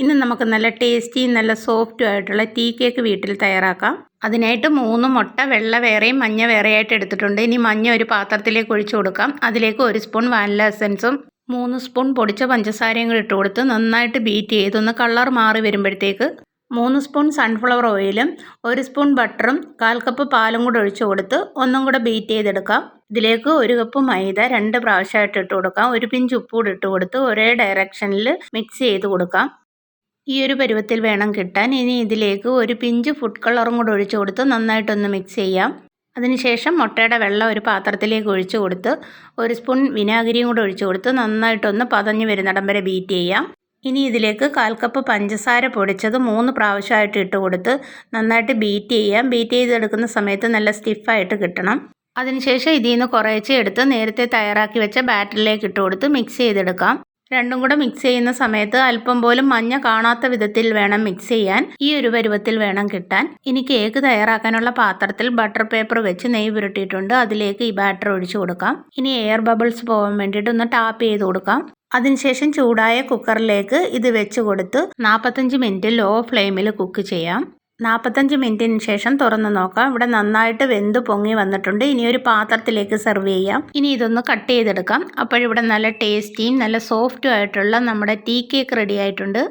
ഇന്ന് നമുക്ക് നല്ല ടേസ്റ്റിയും നല്ല സോഫ്റ്റും ആയിട്ടുള്ള ടീ കേക്ക് വീട്ടിൽ തയ്യാറാക്കാം. അതിനായിട്ട് 3 മുട്ട വെള്ള വേറെയും മഞ്ഞ വേറെയായിട്ട് എടുത്തിട്ടുണ്ട്. ഇനി മഞ്ഞ ഒരു പാത്രത്തിലേക്ക് ഒഴിച്ചു കൊടുക്കാം. അതിലേക്ക് 1 സ്പൂൺ വാനില എസൻസും 3 സ്പൂൺ പൊടിച്ച പഞ്ചസാരയും കൂടി ഇട്ട് കൊടുത്ത് നന്നായിട്ട് ബീറ്റ് ചെയ്തൊന്ന് കളർ മാറി വരുമ്പോഴത്തേക്ക് 3 സ്പൂൺ സൺഫ്ലവർ ഓയിലും 1 സ്പൂൺ ബട്ടറും 1/4 കപ്പ് പാലും കൂടെ ഒഴിച്ചു കൊടുത്ത് ഒന്നും കൂടെ ബീറ്റ് ചെയ്തെടുക്കാം. ഇതിലേക്ക് 1 കപ്പ് മൈദ 2 പ്രാവശ്യമായിട്ട് ഇട്ട് കൊടുക്കാം. 1 പിഞ്ച് ഉപ്പ് കൂടി ഇട്ട് കൊടുത്ത് ഒരേ ഡയറക്ഷനിൽ മിക്സ് ചെയ്ത് കൊടുക്കാം. ഈ ഒരു പരുവത്തിൽ വേണം കിട്ടാൻ. ഇനി ഇതിലേക്ക് 1 പിഞ്ച് ഫുഡ് കളറും കൂടെ ഒഴിച്ചു കൊടുത്ത് നന്നായിട്ടൊന്ന് മിക്സ് ചെയ്യാം. അതിനുശേഷം മുട്ടയുടെ വെള്ളം ഒരു പാത്രത്തിലേക്ക് ഒഴിച്ചു കൊടുത്ത് 1 സ്പൂൺ വിനാഗിരിയും കൂടെ ഒഴിച്ചു കൊടുത്ത് നന്നായിട്ടൊന്ന് പതഞ്ഞ് വരുന്നിടം വരെ ബീറ്റ് ചെയ്യാം. ഇനി ഇതിലേക്ക് 1/4 കപ്പ് പഞ്ചസാര പൊടിച്ചത് 3 പ്രാവശ്യമായിട്ട് ഇട്ട് കൊടുത്ത് നന്നായിട്ട് ബീറ്റ് ചെയ്യാം. ബീറ്റ് ചെയ്തെടുക്കുന്ന സമയത്ത് നല്ല സ്റ്റിഫായിട്ട് കിട്ടണം. അതിനുശേഷം ഇതിൽ നിന്ന് കുറേശ്ശെ എടുത്ത് നേരത്തെ തയ്യാറാക്കി വെച്ച ബാറ്ററിലേക്ക് ഇട്ട് കൊടുത്ത് മിക്സ് ചെയ്തെടുക്കാം. രണ്ടും കൂടെ മിക്സ് ചെയ്യുന്ന സമയത്ത് അല്പം പോലും മഞ്ഞ കാണാത്ത വിധത്തിൽ വേണം മിക്സ് ചെയ്യാൻ. ഈ ഒരു പരുവത്തിൽ വേണം കിട്ടാൻ. ഇനി കേക്ക് തയ്യാറാക്കാനുള്ള പാത്രത്തിൽ ബട്ടർ പേപ്പർ വെച്ച് നെയ്യ് പുരട്ടിയിട്ടുണ്ട്. അതിലേക്ക് ഈ ബാറ്റർ ഒഴിച്ചു കൊടുക്കാം. ഇനി എയർ ബബിൾസ് പോകാൻ വേണ്ടിയിട്ട് ഒന്ന് ടാപ്പ് ചെയ്ത് കൊടുക്കാം. അതിനുശേഷം ചൂടായ കുക്കറിലേക്ക് ഇത് വെച്ച് കൊടുത്ത് 45 മിനിറ്റ് ലോ ഫ്ലെയിമിൽ കുക്ക് ചെയ്യാം. 45 മിനിറ്റിന് ശേഷം തുറന്ന് നോക്കാം. ഇവിടെ നന്നായിട്ട് വെന്ത് പൊങ്ങി വന്നിട്ടുണ്ട്. ഇനി ഒരു പാത്രത്തിലേക്ക് സെർവ് ചെയ്യാം. ഇനി ഇതൊന്ന് കട്ട് ചെയ്തെടുക്കാം. അപ്പോഴിവിടെ നല്ല ടേസ്റ്റിയും നല്ല സോഫ്റ്റും ആയിട്ടുള്ള നമ്മുടെ ടീ കേക്ക് റെഡി ആയിട്ടുണ്ട്.